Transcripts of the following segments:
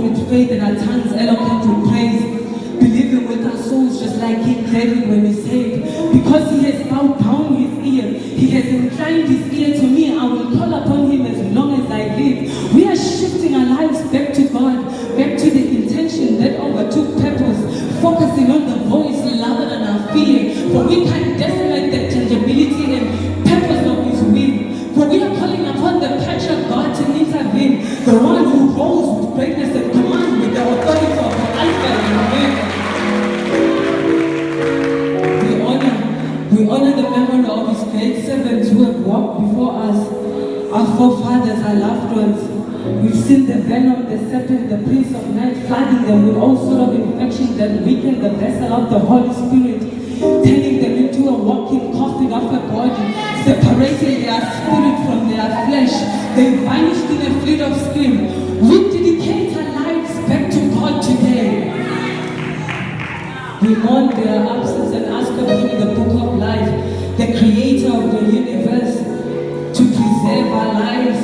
bold with faith and our tongues eloquent with praise. Believing with our souls just like King David when he said, because he has bowed down his ear, he has inclined his ear to me, I will call upon him as long as I live. We are shifting our lives back to God, back to the intention that overtook purpose, focusing on the voice louder than our fear. For we can't decimate the tangibility and purpose of his will. For we are calling upon the patriarch God to intervene, the one who rose with greatness and command with the authority of the Alpha and Omega. We honor the memory of his great servants who have walked before us, our forefathers, our loved ones. We've seen the venom, the serpent, the prince of night, flooding them with all sort of infections that weaken the vessel of the Holy Spirit, turning them into a walking coffin of a body, separating their spirit from their flesh. They vanished in a fleet of steam. We dedicate our lives back to God today. We mourn their absence and ask of him in the book of life, the creator of the universe, to preserve our lives.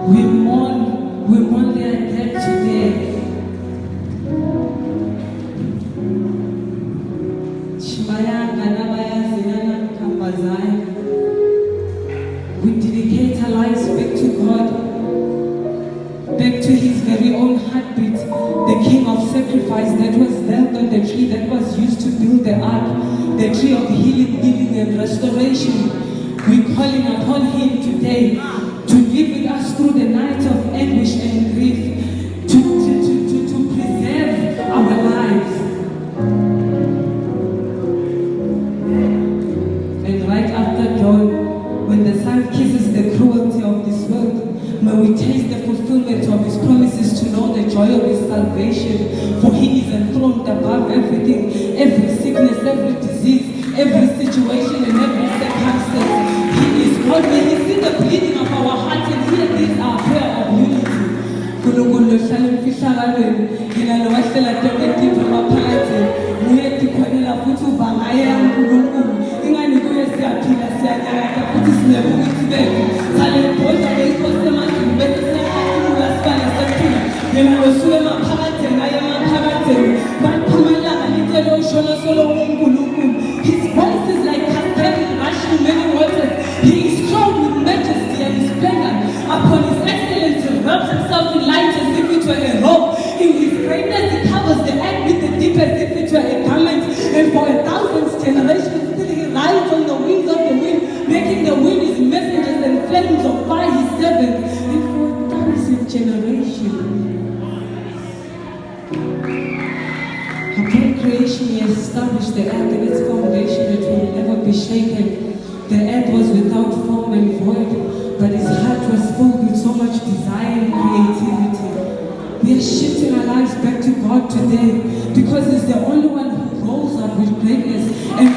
We mourn their death today. We dedicate our lives back to God, back to his very own heartbeat, the king of sacrifice that was nailed on the tree that was used to build the ark, the tree of healing, giving and restoration. We're calling upon him today to be with us through the night of anguish and grief, to preserve our lives. And right after dawn, when the sun kisses the cruelty of this world, may we taste the fulfillment of his promises to know the joy of his salvation. For he is enthroned above everything, every sickness, every disease, every situation and every circumstance. He is God. May he see the bleeding of our hearts and hear this our prayer of unity. Kulungulu shalom fishagalweni yena lo wahlela tonke maphakathi muye tikwanela futhi ubangaya uNkulunkulu ingani kuye siyaphila siyanyakata futhi sinebuka isibeke sale bhodla ngekhosi emanzini bese siyakhulula sibale sephila yena lo suke maphakathi ngaye maphakathi baphumelana litelo ushona solo uNkulunkulu. His voice is like cascading rushing many waters. He is strong with majesty and splendor. Upon his excellence he wraps himself in light as if it were a robe. In his greatness he covers the earth with the deep as if it were a garment. And for 1,000 generations still he rides on the wings of the wind, making the wind his messengers and flames of fire his servants. And for 1,000 generations upon creation he established the earth and its foundation that will never be shaken. The earth was without form and void, but his heart was filled with so much desire and creativity. We are shifting our lives back to God today because he's the only one who rose up with greatness and